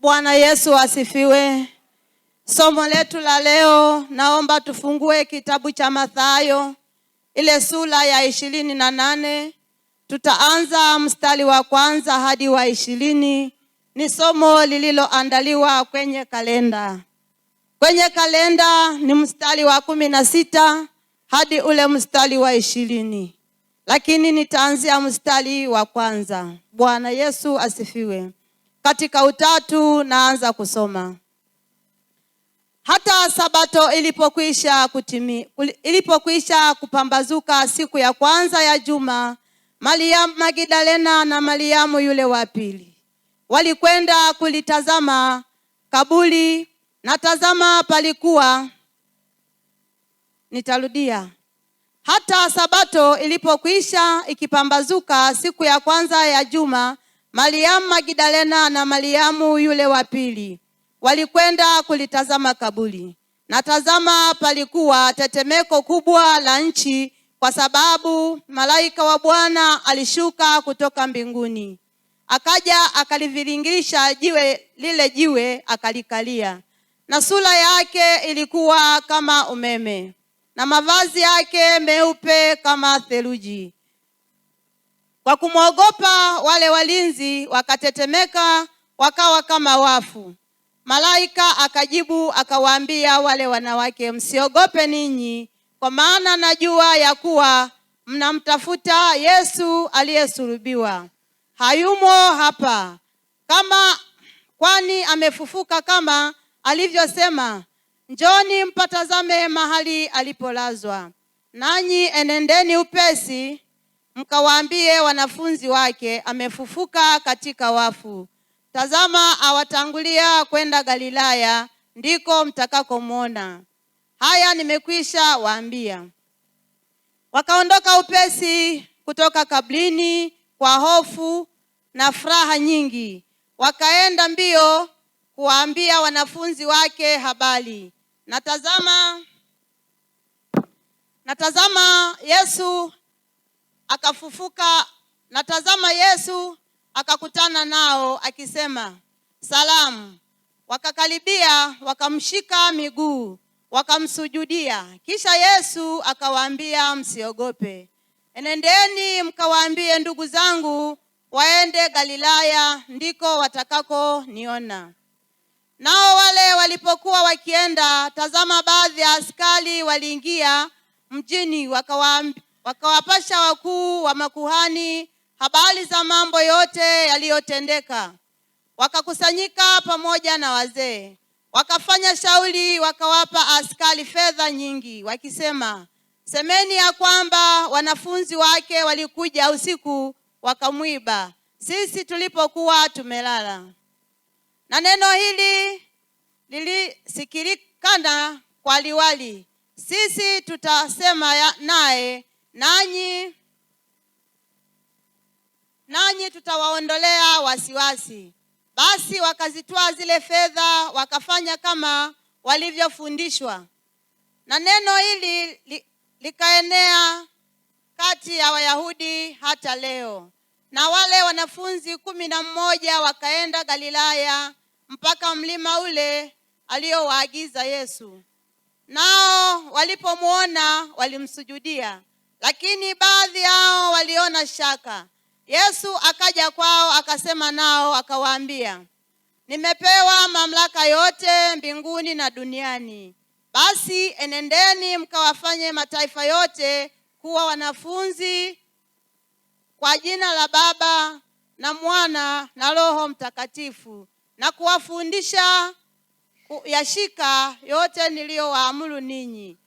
Bwana Yesu asifiwe. Somo letu la leo, naomba tufungue kitabu cha Mathayo ile sura ya 28. Tutaanza mstari wa kwanza hadi wa 20. Ni somo lililoandaliwa kwenye kalenda. Kwenye kalenda ni mstari wa 16 hadi ule mstari wa 20. Lakini nitaanzia mstari wa kwanza. Bwana Yesu asifiwe. Katika utatu naanza kusoma. Hata Sabato ilipokwisha kupambazuka siku ya kwanza ya juma, Mariamu Magdalena na Mariamu yule wa pili walikwenda kulitazama kaburi, na tazama palikuwa. Hata Sabato ilipokwisha ikipambazuka siku ya kwanza ya juma, Mariamu Magdalena na Mariamu yule wa pili walikwenda kulitazama kaburi, na tazama palikuwa tetemeko kubwa la nchi, kwa sababu malaika wa Bwana alishuka kutoka mbinguni. Akaja akaliviringisha jiwe akalikalia, na sura yake ilikuwa kama umeme, na mavazi yake meupe kama theluji. Kwa kumwogopa wale walinzi wakatetemeka, wakawa kama wafu. Malaika akajibu akawaambia wale wanawake, msiogope ninyi, kwa maana najua ya kuwa mnamtafuta Yesu aliyesulubiwa. Hayumo hapa, kwani amefufuka kama alivyosema. Njoni mpatazame mahali alipolazwa. Nanyi enendeni upesi mkawaambie wanafunzi wake, amefufuka katika wafu. Tazama, awatangulia kwenda Galilaya, ndiko mtakakomwona. Haya nimekwisha waambia. Wakaondoka upesi kutoka kaburini kwa hofu na furaha nyingi, wakaenda mbio kuwaambia wanafunzi wake habari. Natazama Yesu akafufuka. Natazama Yesu akakutana nao akisema, salamu. Wakakaribia, wakamshika miguu, wakamsujudia. Kisha Yesu akawaambia, msiogope. Enendeni mkawaambie ndugu zangu waende Galilaya, ndiko watakako niona. Nao wale walipokuwa wakienda, tazama, baadhi ya askari waliingia mjini, wakawapasha wakuu wa makuhani habari za mambo yote yaliyotendeka. Wakakusanyika pamoja na wazee, wakafanya shauri, wakawapa askari fedha nyingi, wakisema, semeni ya kwamba wanafunzi wake walikuja usiku wakamwiba sisi tulipokuwa tumelala. Na neno hili lilisikilikana kwa liwali, sisi tutasema naye, nanyi tutawaondolea wasiwasi. Basi wakazitoa zile fedha, wakafanya kama walivyofundishwa. Na neno hili likaenea kati ya Wayahudi hata leo. Na wale wanafunzi 11 wakaenda Galilaya, mpaka mlima ule aliowaagiza Yesu. Nao walipomwona walimsujudia, lakini baadhi yao waliona shaka. Yesu akaja kwao, akasema nao, akawaambia, nimepewa mamlaka yote mbinguni na duniani. Basi enendeni mkawafanye mataifa yote kuwa wanafunzi, kwa jina la Baba na Mwana na Roho Mtakatifu, na kuwafundisha yashika yote niliyowaamuru ninyi.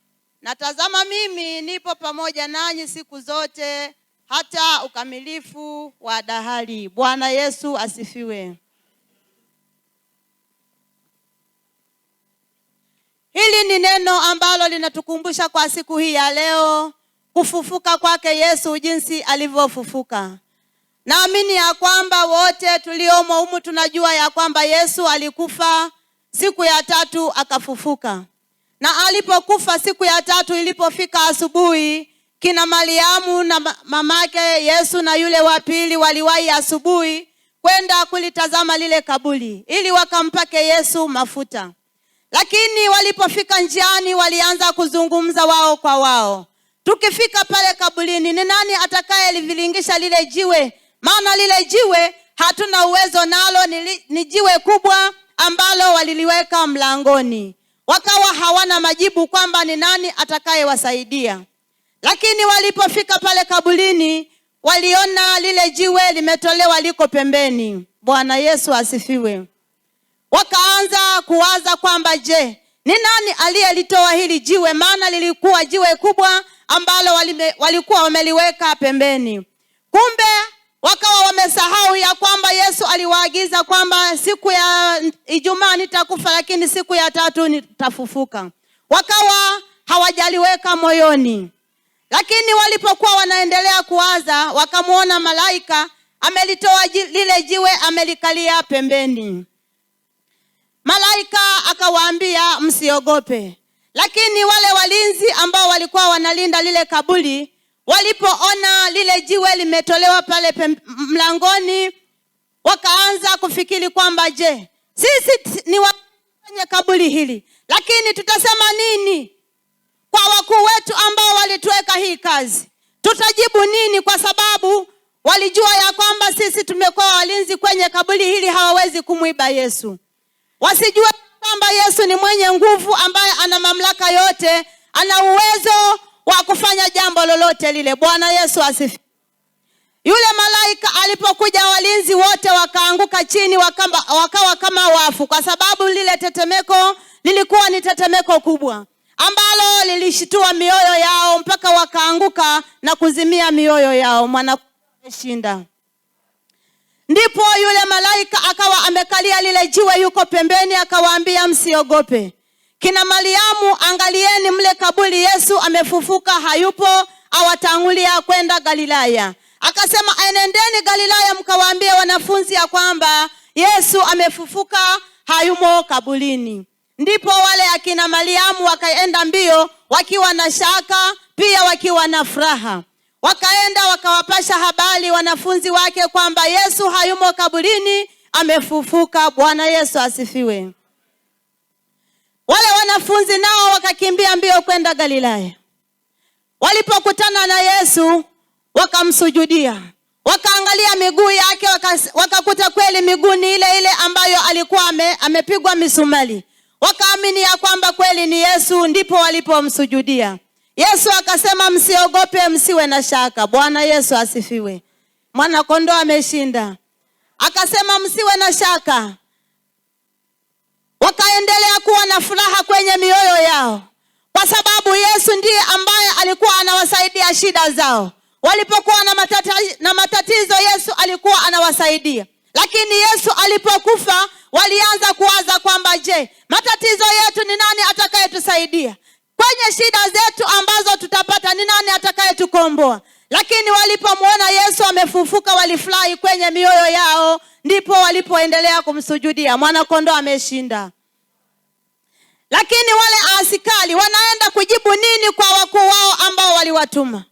Na tazama, mimi nipo pamoja nanyi siku zote, hata ukamilifu wa dahari. Bwana Yesu asifiwe. Hili ni neno ambalo linatukumbusha kwa siku hii ya leo kufufuka kwake Yesu, jinsi alivyofufuka. Naamini ya kwamba wote tuliomo humu tunajua ya kwamba Yesu alikufa, siku ya tatu akafufuka. Na alipokufa siku ya tatu, ilipofika asubuhi, kina Mariamu na mamake Yesu na yule wa pili waliwahi asubuhi kwenda kulitazama lile kaburi ili wakampake Yesu mafuta. Lakini walipofika njiani walianza kuzungumza wao kwa wao, tukifika pale kaburini, ni nani atakaye livilingisha lile jiwe? Maana lile jiwe hatuna uwezo nalo, ni jiwe kubwa ambalo waliliweka mlangoni. Wakawa hawana majibu kwamba ni nani atakaye wasaidia. Lakini walipofika pale kaburini, waliona lile jiwe limetolewa liko pembeni. Bwana Yesu asifiwe. Wakaanza kuwaza kwamba je, ni nani aliyelitoa hili jiwe? Maana lilikuwa jiwe kubwa ambalo walikuwa wameliweka pembeni. Kumbe wakawa wamesahau ya kwamba Yesu aliwaagiza kwamba siku ya Ijumaa nitakufa, lakini siku ya tatu nitafufuka. Wakawa hawajaliweka moyoni. Lakini walipokuwa wanaendelea kuwaza, wakamuona malaika amelitoa lile jiwe, amelikalia pembeni. Malaika akawaambia msiogope. Lakini wale walinzi ambao walikuwa wanalinda lile kaburi, walipoona lile jiwe limetolewa pale mlangoni, wakaanza kufikiri kwamba je, sisi ni kwenye kaburi hili, lakini tutasema nini kwa wakuu wetu ambao walituweka hii kazi? Tutajibu nini? Kwa sababu walijua ya kwamba sisi tumekuwa walinzi kwenye kaburi hili, hawawezi kumuiba Yesu. Wasijue kwamba Yesu ni mwenye nguvu ambaye ana mamlaka yote, ana uwezo wa kufanya jambo lolote lile. Bwana Yesu asifiwe. Yule malaika alipokuja, walinzi wote wakaanguka chini, wakawa kama wafu, kwa sababu lile tetemeko lilikuwa ni tetemeko kubwa ambalo lilishitua mioyo yao mpaka wakaanguka na kuzimia mioyo yao. Mwana ameshinda. Ndipo yule malaika akawa amekalia lile jiwe, yuko pembeni, akawaambia msiogope. Kina Mariamu, angalieni mle kaburi, Yesu amefufuka, hayupo, awatangulia kwenda Galilaya. Akasema enendeni Galilaya mkawaambie wanafunzi ya kwamba Yesu amefufuka, hayumo kaburini. Ndipo wale akina Mariamu wakaenda mbio wakiwa na shaka, pia wakiwa na furaha. Wakaenda wakawapasha habari wanafunzi wake kwamba Yesu hayumo kaburini, amefufuka. Bwana Yesu asifiwe. Wale wanafunzi nao wakakimbia mbio kwenda Galilaya. Walipokutana na Yesu wakamsujudia. Wakaangalia miguu yake, wakakuta kweli miguu ni ile ile ambayo alikuwa amepigwa misumari. Wakaamini ya kwamba kweli ni Yesu, ndipo walipomsujudia. Yesu akasema msiogope, msiwe na shaka. Bwana Yesu asifiwe. Mwana kondoo ameshinda. Akasema msiwe na shaka. Wakaendelea kuwa na furaha kwenye mioyo yao, kwa sababu Yesu ndiye ambaye alikuwa anawasaidia shida zao. Walipokuwa na matatizo, Yesu alikuwa anawasaidia. Lakini Yesu alipokufa, walianza kuwaza kwamba je, matatizo yetu ni nani atakayetusaidia? Kwenye shida zetu ambazo tutapata ni nani atakayetukomboa? Lakini walipomuona Yesu amefufuka, walifurahi kwenye mioyo yao, ndipo walipoendelea kumsujudia. Mwana kondoo ameshinda. Lakini wale askari wanaenda kujibu nini kwa wakuu wao ambao waliwatuma?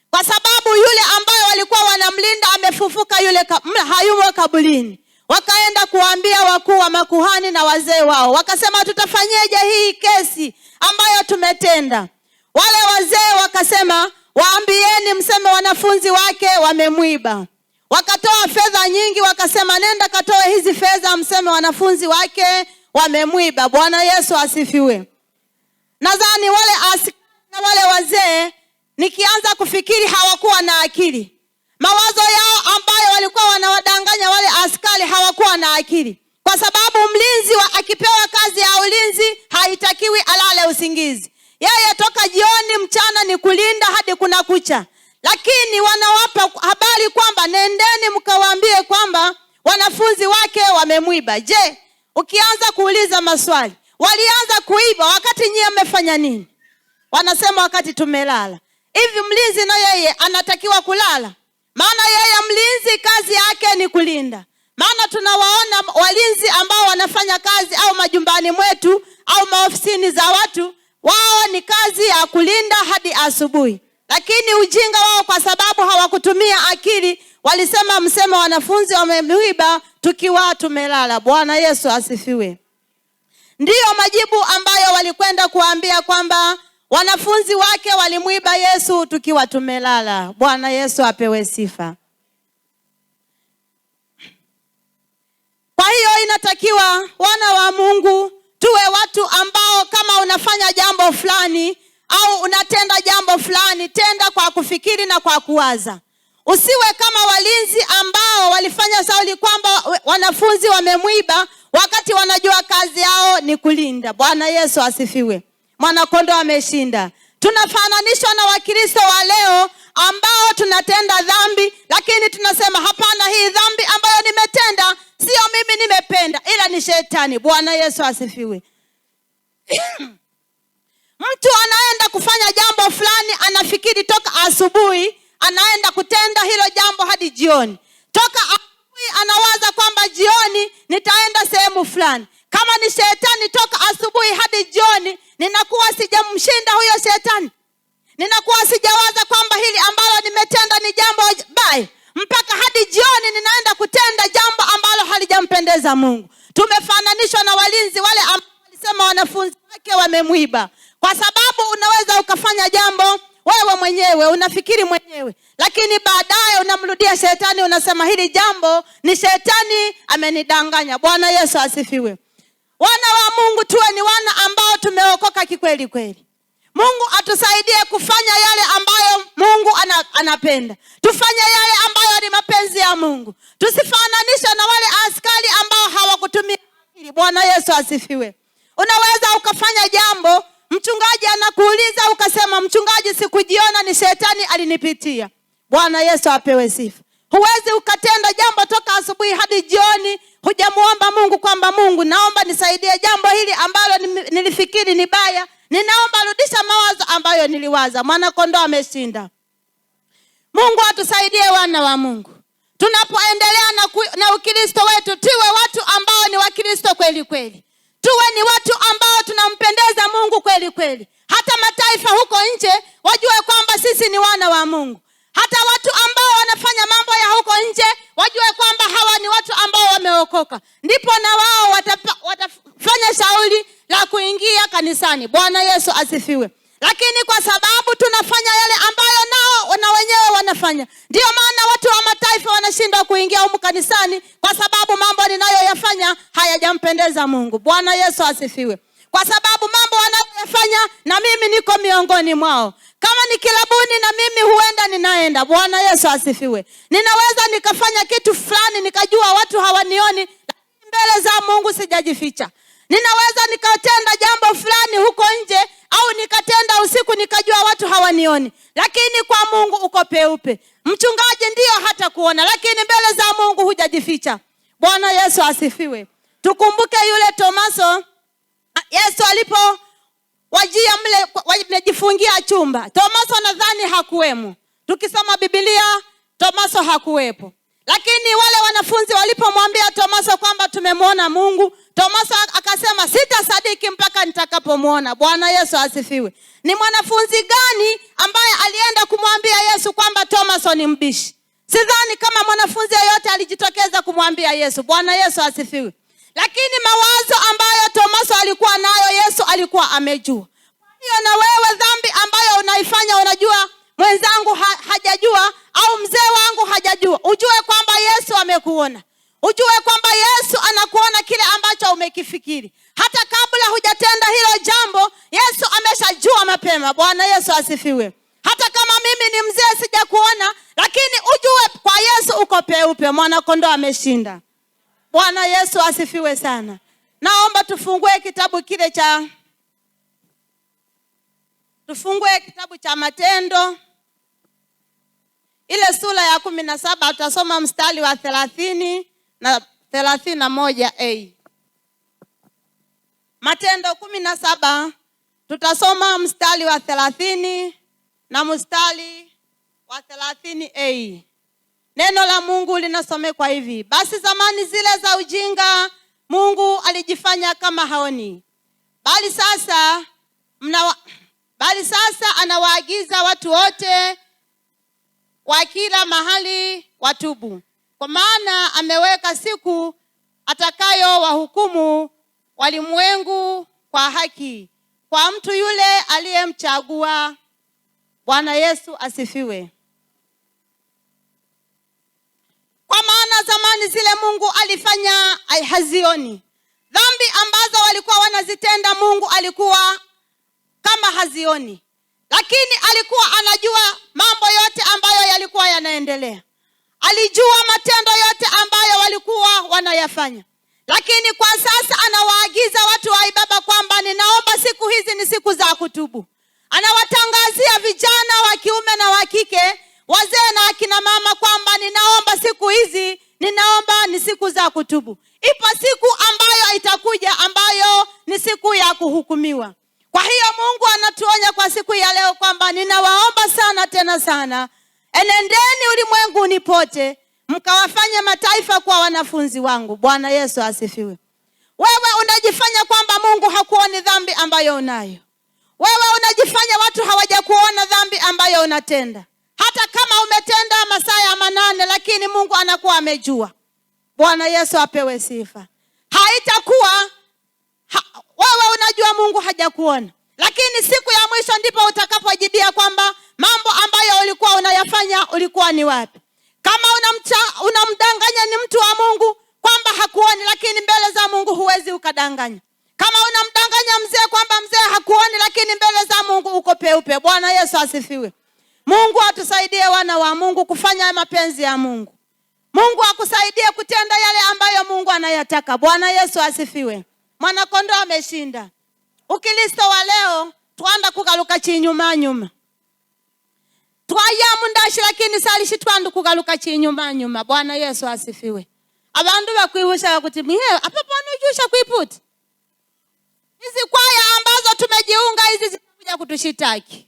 Kwa sababu yule ambaye walikuwa wanamlinda amefufuka, yule hayumo kaburini. Wakaenda kuambia wakuu wa makuhani na wazee wao. Wakasema tutafanyeje hii kesi ambayo tumetenda? Wale wazee wakasema waambieni, mseme wanafunzi wake wamemwiba. Wakatoa fedha nyingi, wakasema nenda katoe hizi fedha, mseme wanafunzi wake wamemwiba. Bwana Yesu asifiwe. Nadhani wale askari na wale wazee, nikianza kufikiri, hawakuwa na akili. Mawazo yao ambayo walikuwa wanawadanganya wale askari, hawakuwa na akili. Kwa sababu mlinzi akipewa kazi ya ulinzi haitakiwi alale usingizi. Yeye toka jioni mchana ni kulinda hadi kuna kucha. Lakini wanawapa habari kwamba nendeni mkawaambie kwamba wanafunzi wake wamemwiba. Je, ukianza kuuliza maswali, walianza kuiba wakati nyie mmefanya nini? Wanasema wakati tumelala. Hivi mlinzi na yeye anatakiwa kulala? Maana yeye mlinzi kazi yake ni kulinda. Maana tunawaona walinzi ambao wanafanya kazi au majumbani mwetu au maofisini za watu, wao ni kazi ya kulinda hadi asubuhi. Lakini ujinga wao, kwa sababu hawakutumia akili, walisema mseme wanafunzi wamemwiba tukiwa tumelala. Bwana Yesu asifiwe. Ndiyo majibu ambayo walikwenda kuambia kwamba wanafunzi wake walimwiba Yesu tukiwa tumelala. Bwana Yesu apewe sifa. Kwa hiyo inatakiwa wana wa Mungu tuwe watu ambao kama unafanya jambo fulani au unatenda jambo fulani, tenda kwa kufikiri na kwa kuwaza. Usiwe kama walinzi ambao walifanya Sauli kwamba wanafunzi wamemwiba wakati wanajua kazi yao ni kulinda. Bwana Yesu asifiwe. Mwanakondoo ameshinda. Tunafananishwa na Wakristo wa leo ambao tunatenda dhambi, lakini tunasema hapana, hii dhambi ambayo nimetenda sio mimi nimependa, ila ni shetani. Bwana Yesu asifiwe. Mtu anaenda kufanya jambo fulani, anafikiri toka asubuhi anaenda kutenda hilo jambo hadi jioni. Toka asubuhi anawaza kwamba jioni nitaenda sehemu fulani. Kama ni shetani, toka asubuhi hadi jioni ninakuwa sijamshinda huyo shetani. Ninakuwa sijawaza kwamba hili ambalo nimetenda ni jambo baya, mpaka hadi jioni ninaenda kutenda jambo ambalo halijampendeza Mungu. Tumefananishwa na walinzi wale ambao walisema wanafunzi wake wamemwiba. Kwa sababu unaweza ukafanya jambo wewe mwenyewe, unafikiri mwenyewe, lakini baadaye unamrudia shetani, unasema hili jambo ni shetani amenidanganya. Bwana Yesu asifiwe. Wana wa Mungu tuwe ni wana ambao tumeokoka kikweli kweli. Mungu atusaidie kufanya yale ambayo Mungu anapenda. Tufanye yale ambayo ni mapenzi ya Mungu. Tusifananishe na wale askari ambao hawakutumia akili. Bwana Yesu asifiwe. Unaweza ukafanya jambo, mchungaji anakuuliza ukasema mchungaji sikujiona, ni shetani alinipitia. Bwana Yesu apewe sifa. Huwezi ukatenda jambo toka asubuhi hadi jioni hujamuomba Mungu kwamba Mungu naomba nisaidie jambo hili ambalo nilifikiri ni baya. Ninaomba rudisha mawazo ambayo niliwaza. Mwanakondoo ameshinda. Mungu atusaidie wana wa Mungu. Tunapoendelea na Ukristo wetu, tuwe watu ambao ni Wakristo kweli kweli. Tuwe ni watu ambao tunampendeza Mungu kweli kweli. Hata mataifa huko nje wajue kwamba sisi ni wana wa Mungu. Hata watu ambao wanafanya mambo ya huko nje wajue kwamba hawa ni watu ambao wameokoka. Ndipo na wao watafanya shauri la kuingia kanisani. Bwana Yesu asifiwe. Lakini kwa sababu tunafanya yale ambayo nao na wenyewe wanafanya, ndio maana watu wa mataifa wanashindwa kuingia humu kanisani, kwa sababu mambo ninayoyafanya hayajampendeza Mungu. Bwana Yesu asifiwe. Kwa sababu mambo wanayofanya na mimi niko miongoni mwao. Kama ni kilabuni na mimi huenda ninaenda. Bwana Yesu asifiwe. Ninaweza nikafanya kitu fulani nikajua watu hawanioni, lakini mbele za Mungu sijajificha. Ninaweza nikatenda jambo fulani huko nje au nikatenda usiku nikajua watu hawanioni, lakini kwa Mungu uko peupe. Mchungaji ndiyo hata kuona, lakini mbele za Mungu hujajificha. Bwana Yesu asifiwe. Tukumbuke yule Tomaso, Yesu alipo wajia mle wamejifungia chumba. Tomaso nadhani hakuwemo. Tukisoma Biblia Tomaso hakuwepo. Lakini wale wanafunzi walipomwambia Tomaso kwamba tumemwona Mungu, Tomaso akasema sitasadiki mpaka nitakapomuona. Bwana Yesu asifiwe. Ni mwanafunzi gani ambaye alienda kumwambia Yesu kwamba Tomaso ni mbishi? Sidhani kama mwanafunzi yeyote alijitokeza kumwambia Yesu. Bwana Yesu asifiwe. Lakini mawazo ambayo Tomaso alikuwa nayo Yesu alikuwa amejua. Kwa hiyo na wewe dhambi ambayo unaifanya unajua mwenzangu hajajua au mzee wangu hajajua, ujue kwamba Yesu amekuona. Ujue kwamba Yesu anakuona kile ambacho umekifikiri. Hata kabla hujatenda hilo jambo, Yesu ameshajua mapema. Bwana Yesu asifiwe. Hata kama mimi ni mzee sijakuona, lakini ujue kwa Yesu uko peupe. Mwanakondoo ameshinda. Bwana Yesu asifiwe sana. Naomba tufungue kitabu cha Matendo. Ile sura ya 17 tutasoma mstari wa 30 na 31a. Matendo 17 tutasoma mstari wa 30 na mstari wa 30a. Neno la Mungu linasomekwa hivi: basi zamani zile za ujinga Mungu alijifanya kama haoni, bali sasa anawaagiza watu wote wa kila mahali watubu, kwa maana ameweka siku atakayo wahukumu walimwengu kwa haki, kwa mtu yule aliyemchagua. Bwana Yesu asifiwe. Kwa maana zamani zile Mungu alifanya hazioni. Dhambi ambazo walikuwa wanazitenda Mungu alikuwa kama hazioni, lakini alikuwa anajua mambo yote ambayo yalikuwa yanaendelea. Alijua matendo yote ambayo walikuwa wanayafanya. Lakini kwa sasa anawaagiza watu wa ibada kwamba ninaomba siku hizi ni siku za kutubu. Anawatangazia vijana wa kiume na wa kike, wazee na akina mama kwamba ninaomba siku hizi, ninaomba ni siku za kutubu. Ipo siku ambayo itakuja ambayo ni siku ya kuhukumiwa. Kwa hiyo Mungu anatuonya kwa siku ya leo kwamba ninawaomba sana tena sana, enendeni ulimwenguni pote mkawafanya mataifa kwa wanafunzi wangu. Bwana Yesu asifiwe. Wewe unajifanya kwamba Mungu hakuoni dhambi ambayo unayo. Wewe unajifanya watu hawajakuona dhambi ambayo unatenda. Hata kama umetenda masaa ya 8, lakini Mungu anakuwa amejua. Bwana Yesu apewe sifa. Haitakuwa wewe unajua Mungu hajakuona, lakini siku ya mwisho ndipo utakapojibia kwamba mambo ambayo ulikuwa unayafanya ulikuwa ni wapi. Kama unamdanganya ni mtu wa Mungu kwamba hakuoni, lakini mbele za Mungu huwezi ukadanganya. Kama unamdanganya mzee kwamba mzee hakuoni, lakini mbele za Mungu uko peupe. Bwana Yesu asifiwe. Mungu atusaidie wana wa Mungu kufanya mapenzi ya Mungu. Mungu akusaidie kutenda yale ambayo Mungu anayataka. Bwana Yesu asifiwe. Mwana kondoo ameshinda. Ukristo wa leo twanda kugaruka chinyuma nyuma. Twayamu ndashi lakini salishi twanda kugaruka chinyuma nyuma. Bwana Yesu asifiwe. Abantu bakwibusha bakuti apa bwana ujusha kuiputi. Hizi kwaya ambazo tumejiunga hizi zinakuja kutushitaki.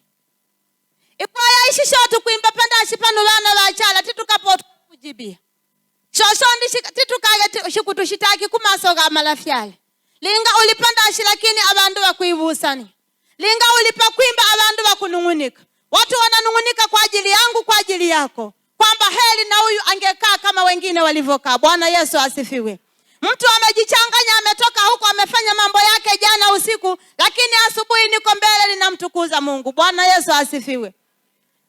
Ikwaya ishi shoto kuimba pandashi pano bana bachala titukapo kujibia. Shoshondi titukage shikutushitaki kumasoga malafyale. Linga ulipandashi lakini abantu bakwibusani. Linga ulipa kuimba abantu bakunungunika. Watu wananungunika kwa ajili yangu, kwa ajili yako, kwamba heli na huyu angekaa kama wengine walivyokaa. Bwana Yesu asifiwe. Mtu amejichanganya, ametoka huko amefanya mambo yake jana usiku, lakini asubuhi niko mbele ninamtukuza Mungu. Bwana Yesu asifiwe.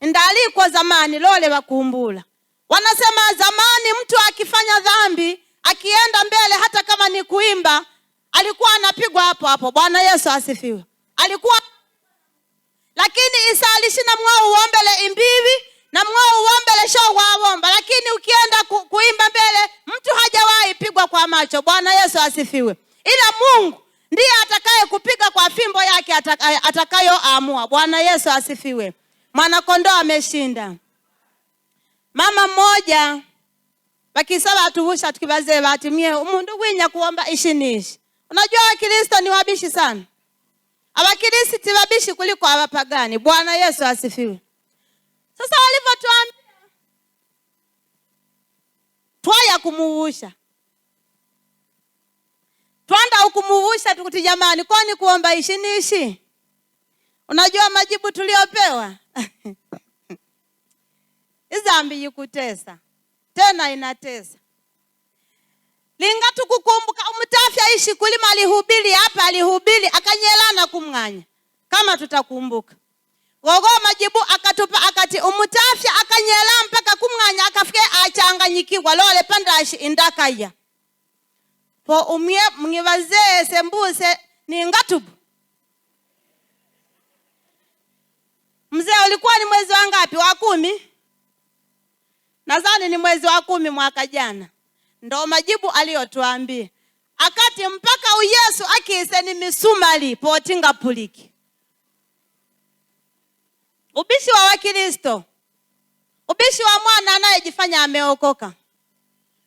Ndali kwa zamani lole wakumbula. Wanasema zamani mtu akifanya dhambi, akienda mbele hata kama ni kuimba, alikuwa anapigwa hapo hapo. Bwana Yesu asifiwe. Alikuwa, lakini isalishi na mwao uombele imbivi na mwao uombele showa womba, lakini ukienda kuimba mbele mtu hajawahi pigwa kwa macho. Bwana Yesu asifiwe. Ila Mungu ndiye atakaye kupiga kwa fimbo yake atakayo amua. Bwana Yesu asifiwe. Mwana kondoo ameshinda. Mama mmoja bakisaba atuvusha tukibazee batimie umundu gwinya kuomba ishinishi. Unajua Wakristo ni wabishi sana. Abakristo tibabishi kuliko abapagani. Bwana Yesu asifiwe. Sasa walivyotuambia twaya kumuvusha. Twanda ukumuvusha tukuti jamani kwani kuomba ishinishi. Unajua majibu tuliopewa? Dhambi yikutesa. Tena inatesa. Linga tukukumbuka umtafya ishi kulima alihubiri hapa, alihubiri akanyelana kumnganya. Kama tutakumbuka. Gogo majibu akatupa akati umtafya akanyela mpaka kumnganya akafike achanganyikiwa lole pandashi indakaya. Po umye mngibaze sembuse ni ngatubu. Mzee ulikuwa ni mwezi wa ngapi? Wa 10? Nadhani ni mwezi wa 10 mwaka jana. Ndo majibu aliyotuambia. Akati mpaka Yesu akise ni misumali potinga puliki. Ubishi wa Wakristo. Ubishi wa mwana anayejifanya ameokoka.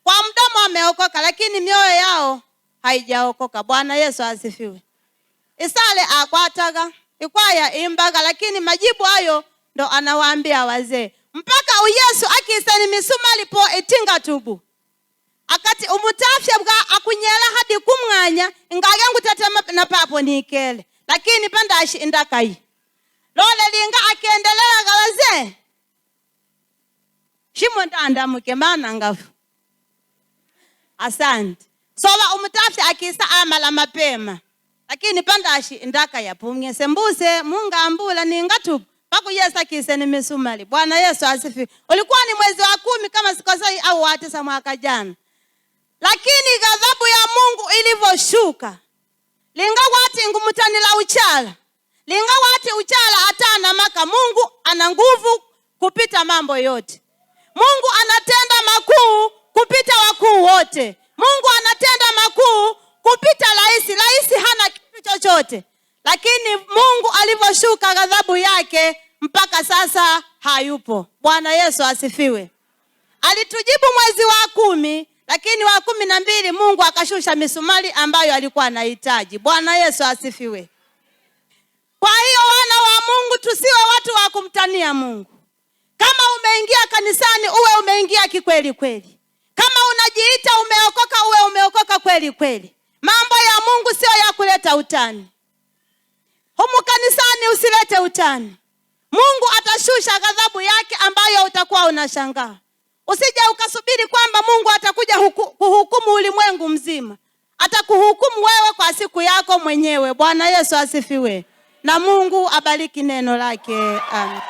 Kwa mdomo ameokoka lakini mioyo yao haijaokoka. Bwana Yesu asifiwe. Isale akwataga, ikwaya imbaga, lakini majibu hayo ndo anawaambia wazee. Mpaka Yesu akise ni misumali po itinga tubu. Akati umutafya bwa akunyela hadi kumnganya ingage ngutata na papo nikele, lakini pandashi indakai lole linga akiendelea gawaze shimo ndanda muke mana ngafu. Asante. Soba umutafi akisa amala mapema. Lakini pandashi ndaka ya pumye sembuse munga ambula ni ngatu paku Yesu kise ni misumali. Bwana Yesu asifiwe. Ulikuwa ni mwezi wa 10 kama sikosai au wa 9 mwaka jana. Lakini ghadhabu ya Mungu ilivyoshuka, linga wati ngumutanila uchala. Linga wati uchala atana maka, Mungu ana nguvu kupita mambo yote. Mungu anatenda makuu kupita wakuu wote. Mungu anatenda makuu kupita raisi. Raisi hana kitu chochote. Lakini Mungu alivyoshuka ghadhabu yake mpaka sasa hayupo. Bwana Yesu asifiwe. Alitujibu mwezi wa 10, lakini wa 12 Mungu akashusha misumari ambayo alikuwa anahitaji. Bwana Yesu asifiwe. Kwa hiyo wana wa Mungu, tusiwe watu wa kumtania Mungu. Kama umeingia kanisani uwe umeingia kikweli kweli. Kama unajiita umeokoka uwe umeokoka kweli kweli. Mambo ya Mungu sio ya kuleta utani. Humu kanisani usilete utani. Mungu atashusha ghadhabu yake ambayo utakuwa unashangaa. Usije ukasubiri kwamba Mungu atakuja kuhukumu ulimwengu mzima. Atakuhukumu wewe kwa siku yako mwenyewe. Bwana Yesu asifiwe. Na Mungu abariki neno lake. Amen.